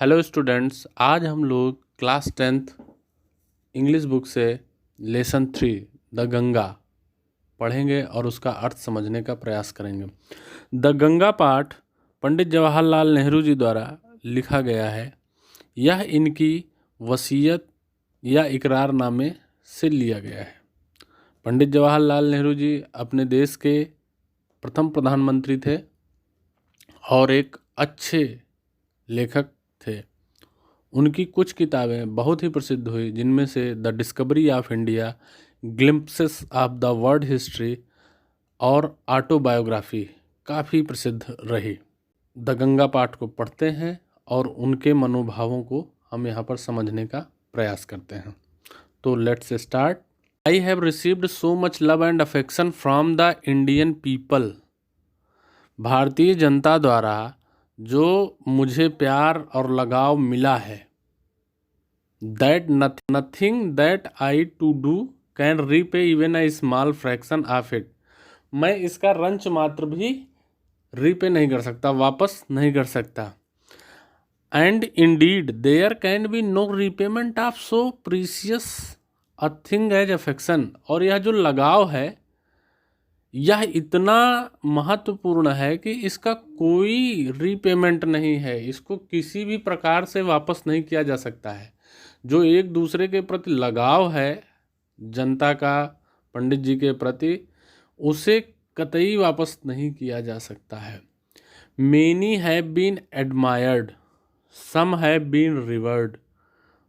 Hello students, आज हम लोग क्लास 10th इंग्लिश बुक से लेसन 3 द गंगा पढ़ेंगे और उसका अर्थ समझने का प्रयास करेंगे। द गंगा पाठ पंडित जवाहरलाल नेहरू जी द्वारा लिखा गया है। यह इनकी वसीयत या इकरारनामे से लिया गया है। पंडित जवाहरलाल नेहरू जी अपने देश के प्रथम प्रधानमंत्री थे और एक अच्छे लेखक थे। उनकी कुछ किताबें बहुत ही प्रसिद्ध हुई, जिनमें से the discovery of India, glimpses of the world history और ऑटोबायोग्राफी काफ़ी प्रसिद्ध रही। द गंगा पाठ को पढ़ते हैं और उनके मनोभावों को हम यहाँ पर समझने का प्रयास करते हैं। तो let's start. I have received so much love and affection from the Indian people. Bharatiya Janata द्वारा जो मुझे प्यार और लगाव मिला है, that nothing that I to do can repay even a small fraction of it. मैं इसका रंच मात्र भी रीपे नहीं कर सकता, वापस नहीं कर सकता। And indeed there can be no repayment of so precious a thing as affection. और यह जो लगाव है, यह इतना महत्वपूर्ण है कि इसका कोई रीपेमेंट नहीं है, इसको किसी भी प्रकार से वापस नहीं किया जा सकता है। जो एक दूसरे के प्रति लगाव है जनता का पंडित जी के प्रति, उसे कतई वापस नहीं किया जा सकता है। Many have been admired, some have been revered,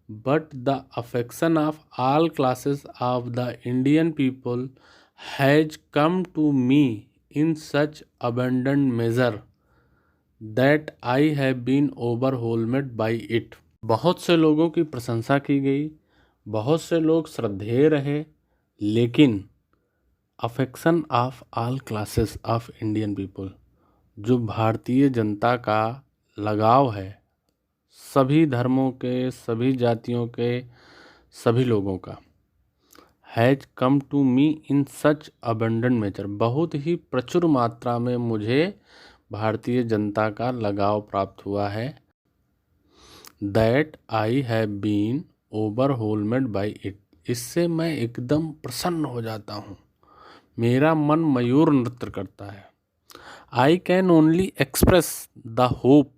but the affection of all classes of the Indian people has come to me in such abundant measure that I have been overwhelmed by it. बहुत से लोगों की प्रशंसा की गई, बहुत से लोग श्रद्धेय रहे, लेकिन affection of all classes of Indian people, जो भारतीय जनता का लगाव है, सभी धर्मों के, सभी जातियों के, सभी लोगों का, has come to me in such abundant measure, बहुत ही प्रचुर मात्रा में मुझे भारतीय जनता का लगाव प्राप्त हुआ है। That I have been overwhelmed by it, इससे मैं एकदम प्रसन्न हो जाता हूँ, मेरा मन मयूर नृत्य करता है। I can only express the hope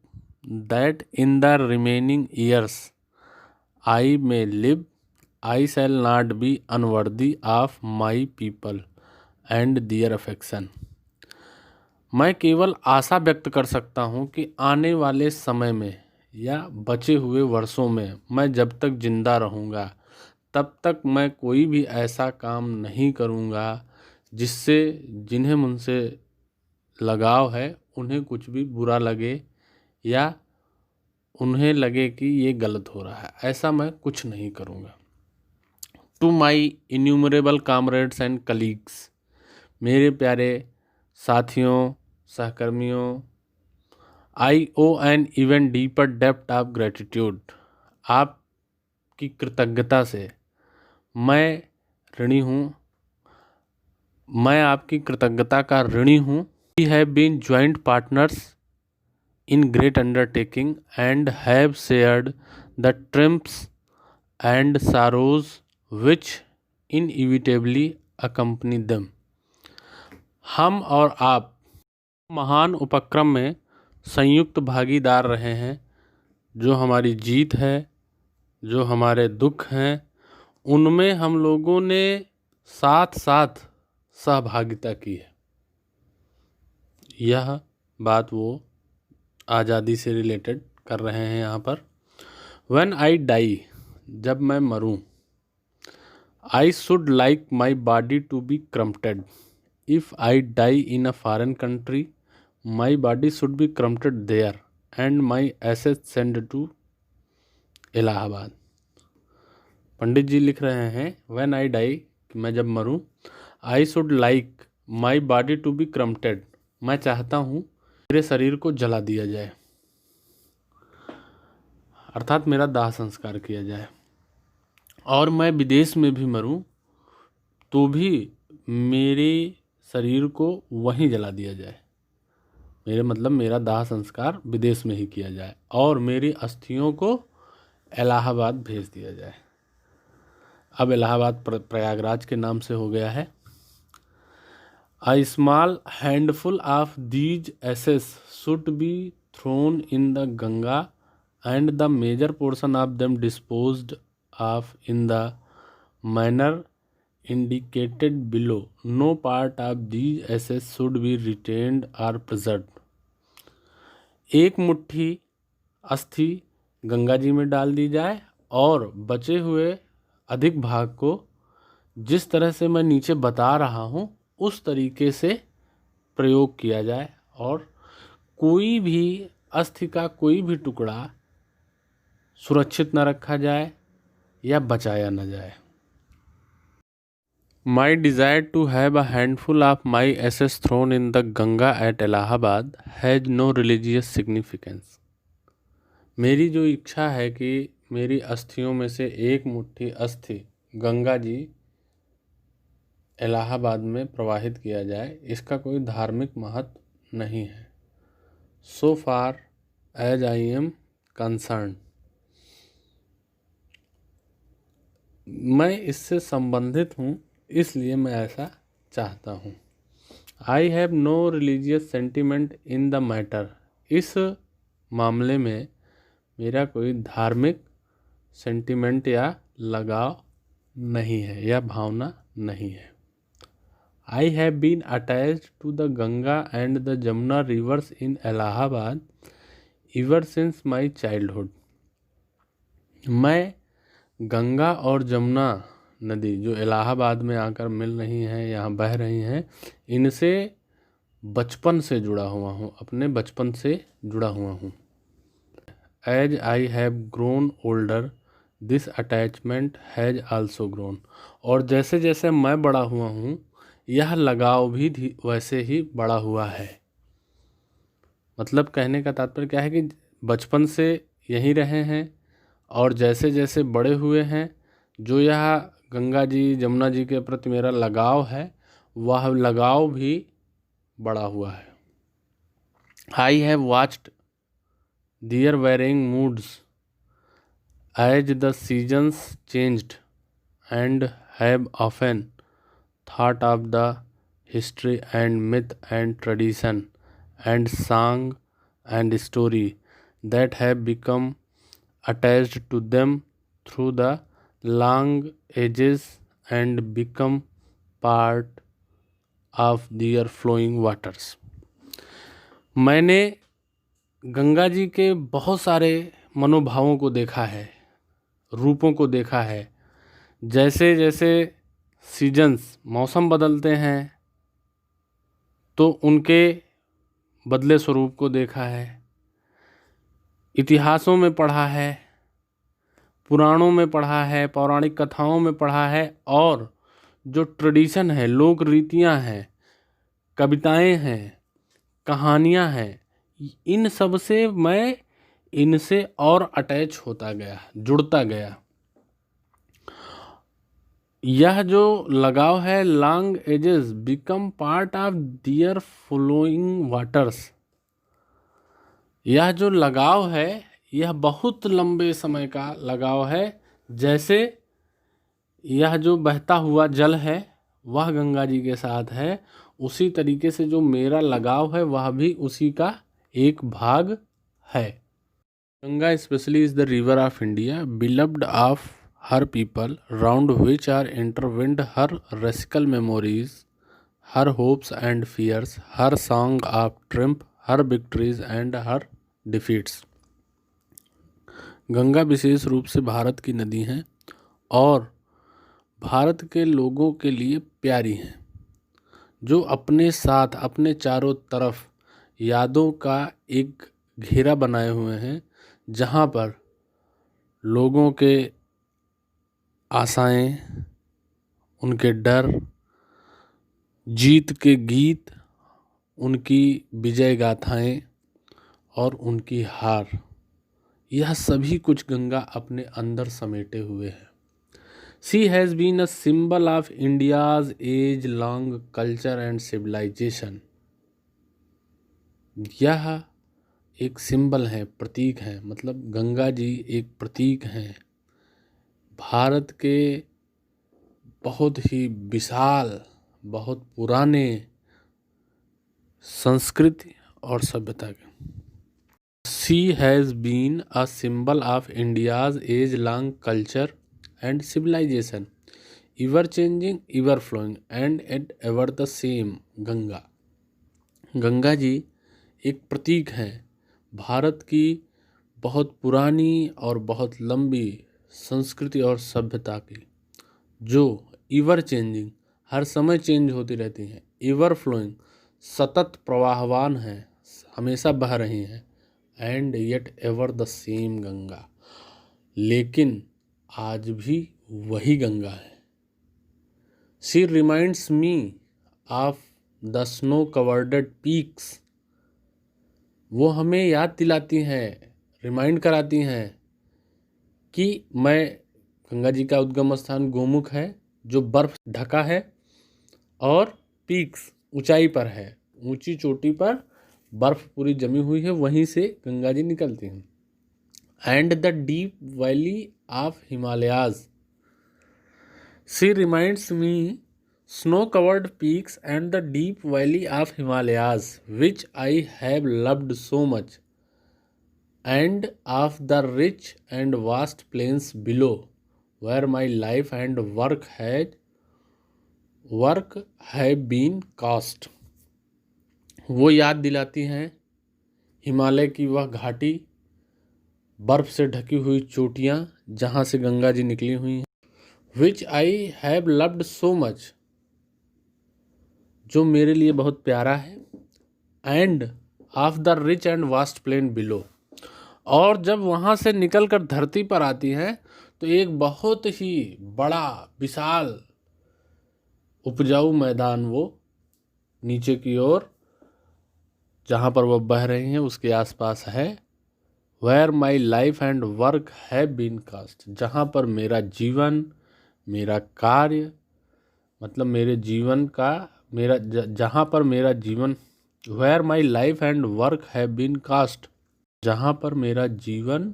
that in the remaining years I may live, I shall not be unworthy of my people and their affection. मैं केवल आशा व्यक्त कर सकता हूँ कि आने वाले समय में या बचे हुए वर्षों में मैं जब तक जिंदा रहूँगा, तब तक मैं कोई भी ऐसा काम नहीं करूँगा जिससे जिन्हें मुझसे लगाव है उन्हें कुछ भी बुरा लगे या उन्हें लगे कि ये गलत हो रहा है। ऐसा मैं कुछ नहीं करूँगा। To my innumerable comrades and colleagues, मेरे प्यारे साथियों, सहकर्मियों, I owe an even deeper depth of gratitude, आपकी कृतज्ञता से मैं ऋणी हूँ, मैं आपकी कृतज्ञता का ऋणी हूँ। We have been joint partners in great undertaking and have shared the triumphs and sorrows which inevitably accompany them. हम और आप महान उपक्रम में संयुक्त भागीदार रहे हैं। जो हमारी जीत है, जो हमारे दुख हैं, उनमें हम लोगों ने साथ साथ सहभागिता की है। यह बात वो आज़ादी से रिलेटेड कर रहे हैं यहाँ पर। When I die, जब मैं मरूँ, I should like my body to be cremated. If I die in a foreign country, my body should be cremated there and my ashes sent to Allahabad. पंडित जी लिख रहे हैं, When I die, मैं जब मरूँ, I should like my body to be cremated, मैं चाहता हूँ मेरे शरीर को जला दिया जाए, अर्थात मेरा दाह संस्कार किया जाए, और मैं विदेश में भी मरूं तो भी मेरे शरीर को वहीं जला दिया जाए। मेरे मतलब मेरा दाह संस्कार विदेश में ही किया जाए और मेरी अस्थियों को इलाहाबाद भेज दिया जाए। अब इलाहाबाद प्रयागराज के नाम से हो गया है। A small handful of these ashes should be thrown in the Ganga and the major portion of them disposed of in the manner indicated below. No part of these ashes should be retained or preserved. एक मुट्ठी अस्थि गंगा जी में डाल दी जाए और बचे हुए अधिक भाग को जिस तरह से मैं नीचे बता रहा हूँ उस तरीके से प्रयोग किया जाए और कोई भी अस्थि का कोई भी टुकड़ा सुरक्षित न रखा जाए या बचाया न जाए। My desire to have a handful of my ashes thrown in the Ganga at Allahabad has no religious significance. मेरी जो इच्छा है कि मेरी अस्थियों में से एक मुट्ठी अस्थि गंगा जी इलाहाबाद में प्रवाहित किया जाए, इसका कोई धार्मिक महत्व नहीं है। So far as I am concerned, मैं इससे संबंधित हूँ इसलिए मैं ऐसा चाहता हूँ। I have no religious sentiment in the matter, इस मामले में मेरा कोई धार्मिक सेंटिमेंट या लगाव नहीं है या भावना नहीं है। I have been attached to the Ganga and the Jamuna rivers in Allahabad ever since my childhood. मैं गंगा और जमुना नदी जो इलाहाबाद में आकर मिल रही हैं, यहाँ बह रही हैं, इनसे बचपन से जुड़ा हुआ हूँ, अपने बचपन से जुड़ा हुआ हूँ। As I have grown older, this attachment has also grown. और जैसे जैसे मैं बड़ा हुआ हूँ यह लगाव भी वैसे ही बड़ा हुआ है। मतलब कहने का तात्पर्य क्या है कि बचपन से यहीं रहे हैं और जैसे जैसे बड़े हुए हैं जो यह गंगा जी जमुना जी के प्रति मेरा लगाव है वह लगाव भी बड़ा हुआ है। I have watched their varying moods as the seasons changed and have often thought of the history and myth and tradition and song and story that have become attached to them through the long ages and become part of their flowing waters. मैंने गंगा जी के बहुत सारे मनोभावों को देखा है, रूपों को देखा है। जैसे जैसे सीजन्स मौसम बदलते हैं तो उनके बदले स्वरूप को देखा है, इतिहासों में पढ़ा है, पुराणों में पढ़ा है, पौराणिक कथाओं में पढ़ा है और जो ट्रेडिशन है, लोक रीतियाँ हैं, कविताएं हैं, कहानियाँ हैं, इन सब से मैं इनसे और अटैच होता गया, जुड़ता गया। यह जो लगाव है long ages become part of their flowing waters, यह जो लगाव है यह बहुत लंबे समय का लगाव है। जैसे यह जो बहता हुआ जल है वह गंगा जी के साथ है, उसी तरीके से जो मेरा लगाव है वह भी उसी का एक भाग है। Ganga specially is the river of India, beloved of her people, round which are intertwined her radical memories, her hopes and fears, her song of triumph, her victories and her defeats. Ganga विशेष रूप से भारत की नदी हैं और भारत के लोगों के लिए प्यारी हैं, जो अपने साथ अपने चारों तरफ यादों का एक घेरा बनाए हुए हैं, जहाँ पर लोगों के आशाएं, उनके डर, जीत के गीत, उनकी विजय गाथाएं और उनकी हार, यह सभी कुछ गंगा अपने अंदर समेटे हुए है। She has been a symbol of India's age long culture and civilization. यह एक सिंबल है, प्रतीक है, मतलब गंगा जी एक प्रतीक हैं भारत के बहुत ही विशाल, बहुत पुराने संस्कृति और सभ्यता के। She has been a symbol of India's age long culture and civilisation, ever changing, ever flowing, and at ever the same। Ganga, Ganga ji एक प्रतीक हैं भारत की बहुत पुरानी और बहुत लंबी संस्कृति और सभ्यता की, जो ever changing, हर समय चेंज होती रहती हैं, ever flowing, सतत प्रवाहवान हैं, हमेशा बह रही हैं, and yet ever the same Ganga, लेकिन आज भी वही गंगा है। She reminds me of the snow-covered peaks। वो हमें याद दिलाती हैं, रिमाइंड कराती हैं कि मैं, गंगा जी का उद्गम स्थान गोमुख है जो बर्फ ढका है और पीक्स ऊंचाई पर है, ऊंची चोटी पर बर्फ पूरी जमी हुई है, वहीं से गंगा जी निकलती हैं। And the deep valley of Himalayas, she reminds me snow-covered peaks and the deep valley of Himalayas, which I have loved so much, and of the rich and vast plains below, where my life and work have been cast। वो याद दिलाती हैं हिमालय की वह घाटी, बर्फ से ढकी हुई चोटियाँ जहाँ से गंगा जी निकली हुई हैं, which I have loved so much, जो मेरे लिए बहुत प्यारा है, and of the rich and vast plain below, और जब वहाँ से निकल कर धरती पर आती हैं तो एक बहुत ही बड़ा विशाल उपजाऊ मैदान वो नीचे की ओर जहाँ पर वह बह रही हैं उसके आसपास है। Where my life and work have been cast, जहाँ पर मेरा जीवन, मेरा कार्य, मतलब मेरे जीवन का, मेरा जहाँ पर मेरा जीवन, where my life and work have been cast, जहाँ पर मेरा जीवन,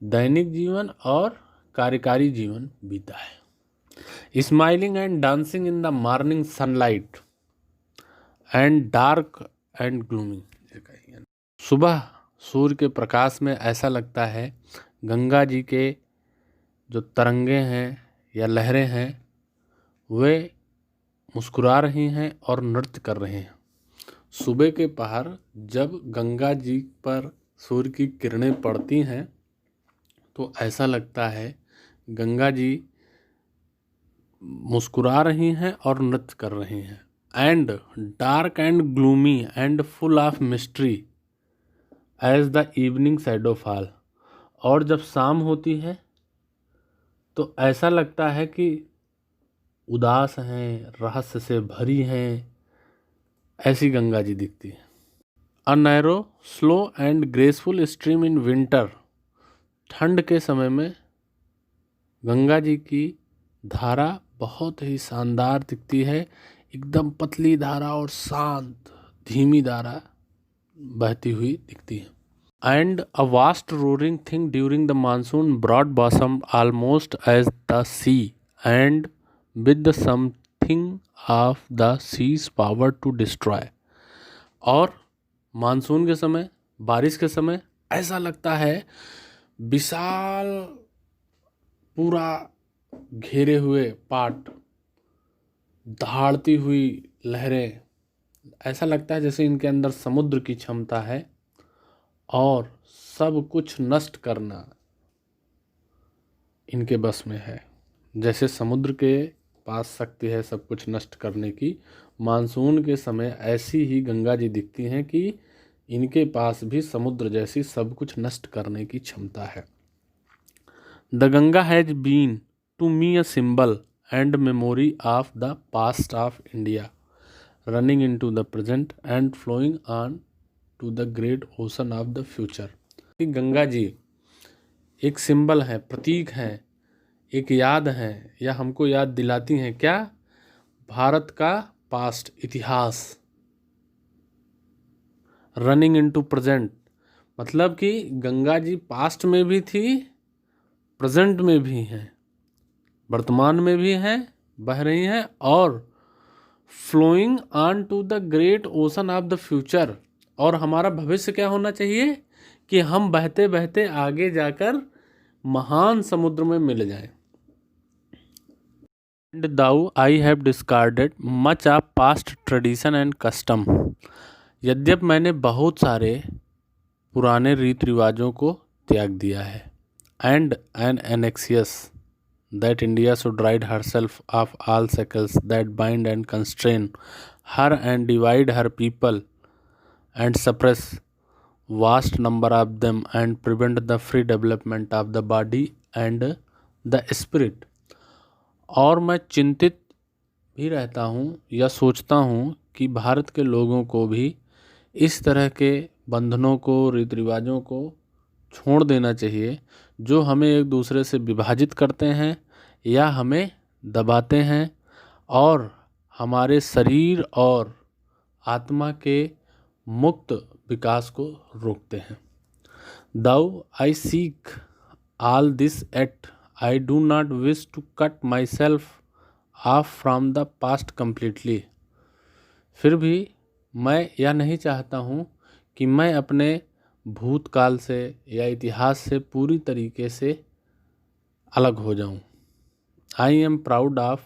दैनिक जीवन और कार्यकारी जीवन बीता है। Smiling and dancing in the morning sunlight and dark and gloomy, सुबह सूर्य के प्रकाश में ऐसा लगता है गंगा जी के जो तरंगे हैं या लहरें हैं वे मुस्कुरा रही हैं और नृत्य कर रहे हैं। सुबह के पहर जब गंगा जी पर सूर्य की किरणें पड़ती हैं तो ऐसा लगता है गंगा जी मुस्कुरा रही हैं और नृत्य कर रही हैं। And dark and gloomy and full of mystery as the evening shadow fall, और जब शाम होती है तो ऐसा लगता है कि उदास हैं, रहस्य से भरी हैं, ऐसी गंगा जी दिखती है। A narrow slow and graceful stream in winter, ठंड के समय में गंगा जी की धारा बहुत ही शानदार दिखती है, एकदम पतली धारा और शांत धीमी धारा बहती हुई दिखती है। And a vast roaring thing during the monsoon broad bosom almost as the sea and with something of the sea's power to destroy, और मानसून के समय, बारिश के समय ऐसा लगता है विशाल पूरा घेरे हुए पाट, दहाड़ती हुई लहरें, ऐसा लगता है जैसे इनके अंदर समुद्र की क्षमता है और सब कुछ नष्ट करना इनके बस में है। जैसे समुद्र के पास शक्ति है सब कुछ नष्ट करने की, मानसून के समय ऐसी ही गंगा जी दिखती हैं कि इनके पास भी समुद्र जैसी सब कुछ नष्ट करने की क्षमता है। The Ganga has been to me a symbol and memory of the past of India, running into the present and flowing on to the great ocean of the future. Ganga ji एक सिंबल है, प्रतीक हैं, एक याद है, या हमको याद दिलाती हैं क्या? भारत का पास्ट, इतिहास, रनिंग इनटू प्रेजेंट, मतलब कि गंगा जी पास्ट में भी थी, प्रेजेंट में भी हैं, वर्तमान में भी हैं, बह रही हैं, और flowing on to the great ocean of the future. और हमारा भविष्य क्या होना चाहिए कि हम बहते बहते आगे जाकर महान समुद्र में मिल जाएं। And thou I have discarded much of past tradition and custom। यद्यपि मैंने बहुत सारे पुराने रीति रिवाजों को त्याग दिया है। And an anxious that India should rid herself of all shackles that bind and constrain her and divide her people and suppress vast number of them and prevent the free development of the body and the spirit। और मैं चिंतित भी रहता हूँ या सोचता हूँ कि भारत के लोगों को भी इस तरह के बंधनों को, रीति रिवाजों को छोड़ देना चाहिए जो हमें एक दूसरे से विभाजित करते हैं या हमें दबाते हैं और हमारे शरीर और आत्मा के मुक्त विकास को रोकते हैं। Thou I seek all this yet I do not wish to cut myself off from the past completely। फिर भी मैं यह नहीं चाहता हूँ कि मैं अपने भूतकाल से या इतिहास से पूरी तरीके से अलग हो जाऊँ। I am proud of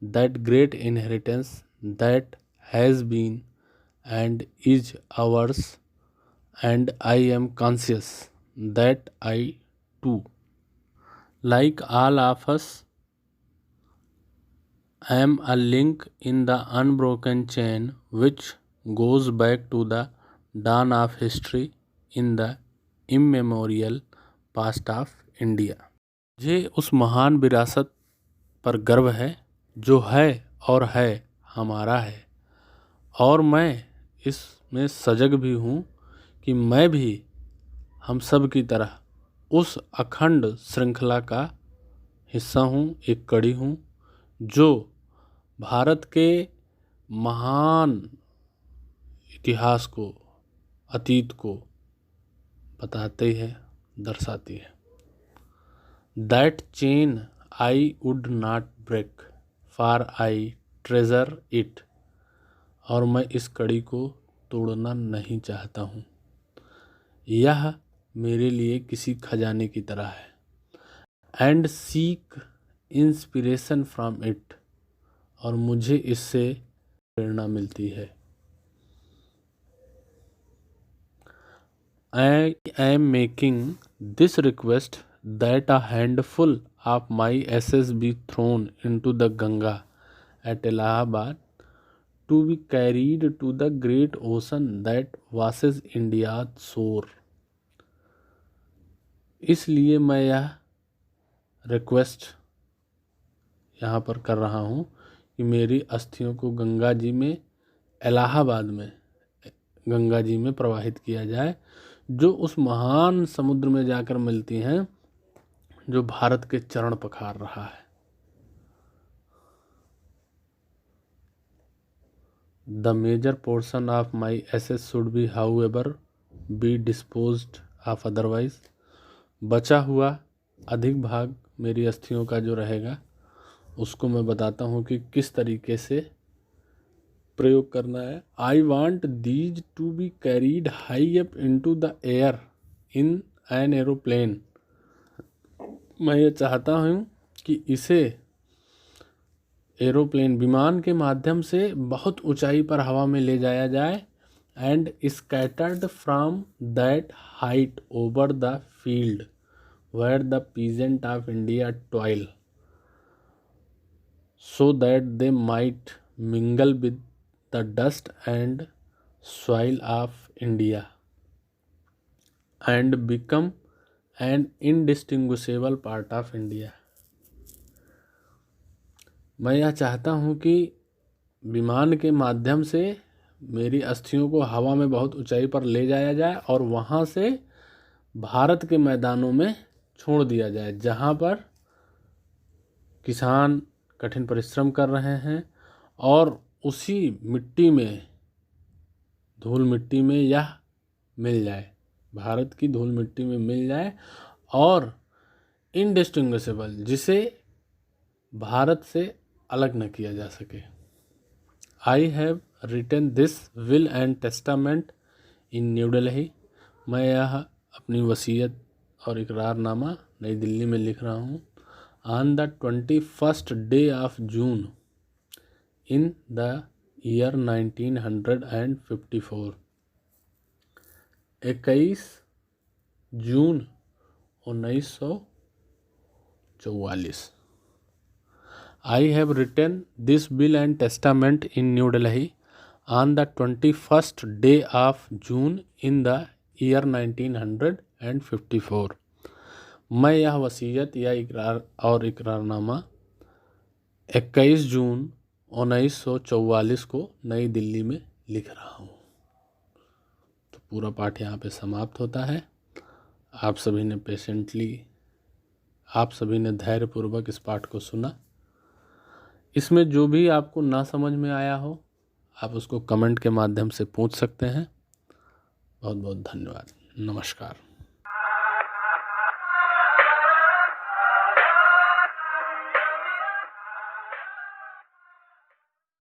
that great inheritance that has been and is ours, and I am conscious that I too, like all of us, am a link in the unbroken chain which goes back to the dawn of history in the immemorial past of India। मुझे उस महान विरासत पर गर्व है जो है और है हमारा है, और मैं इसमें सजग भी हूँ कि मैं भी हम सब की तरह उस अखंड श्रृंखला का हिस्सा हूँ, एक कड़ी हूँ जो भारत के महान इतिहास को, अतीत को बताती है, दर्शाती है। That chain I would not break, for I treasure it। और मैं इस कड़ी को तोड़ना नहीं चाहता हूँ, यह मेरे लिए किसी खजाने की तरह है। And seek inspiration from it। और मुझे इससे प्रेरणा मिलती है। I am making this request that a handful of my ashes be thrown into the Ganga at Allahabad to be carried to the great ocean that washes India's shore। इसलिए मैं यह request यहाँ पर कर रहा हूँ कि मेरी अस्थियों को गंगा जी में, इलाहाबाद में गंगा जी में प्रवाहित किया जाए, जो उस महान समुद्र में जाकर मिलती हैं जो भारत के चरण पखार रहा है। The major portion of my assets should be however be disposed of otherwise। बचा हुआ अधिक भाग मेरी अस्थियों का जो रहेगा उसको मैं बताता हूँ कि किस तरीके से प्रयोग करना है। I want these to be carried high up into the air in an aeroplane। मैं ये चाहता हूँ कि इसे एरोप्लेन, विमान के माध्यम से बहुत ऊंचाई पर हवा में ले जाया जाए, and scattered from that height over the field where the peasant of India toil, so that they might mingle with the dust and soil of India and become an indistinguishable part of India। मैं यह चाहता हूँ कि विमान के माध्यम से मेरी अस्थियों को हवा में बहुत ऊंचाई पर ले जाया जाए और वहाँ से भारत के मैदानों में छोड़ दिया जाए, जहाँ पर किसान कठिन परिश्रम कर रहे हैं और उसी मिट्टी में, धूल मिट्टी में यह मिल जाए, भारत की धूल मिट्टी में मिल जाए और इनडिस्टिंग्विशेबल, जिसे भारत से अलग न किया जा सके। I have written this will and testament in New Delhi. मैं यह अपनी वसीयत और इकरारनामा नई दिल्ली में लिख रहा हूँ। On the 21st day of June in the year 1954। 21 June 1944। I have written this will and testament in New Delhi on the 21st day of June in the year 1954। मैं यह वसीयत या इकरार और इकरारनामा 21 जून 1944 को नई दिल्ली में लिख रहा हूँ। तो पूरा पाठ यहाँ पे समाप्त होता है। आप सभी ने धैर्यपूर्वक इस पाठ को सुना। इसमें जो भी आपको ना समझ में आया हो, आप उसको कमेंट के माध्यम से पूछ सकते हैं। बहुत बहुत धन्यवाद। नमस्कार।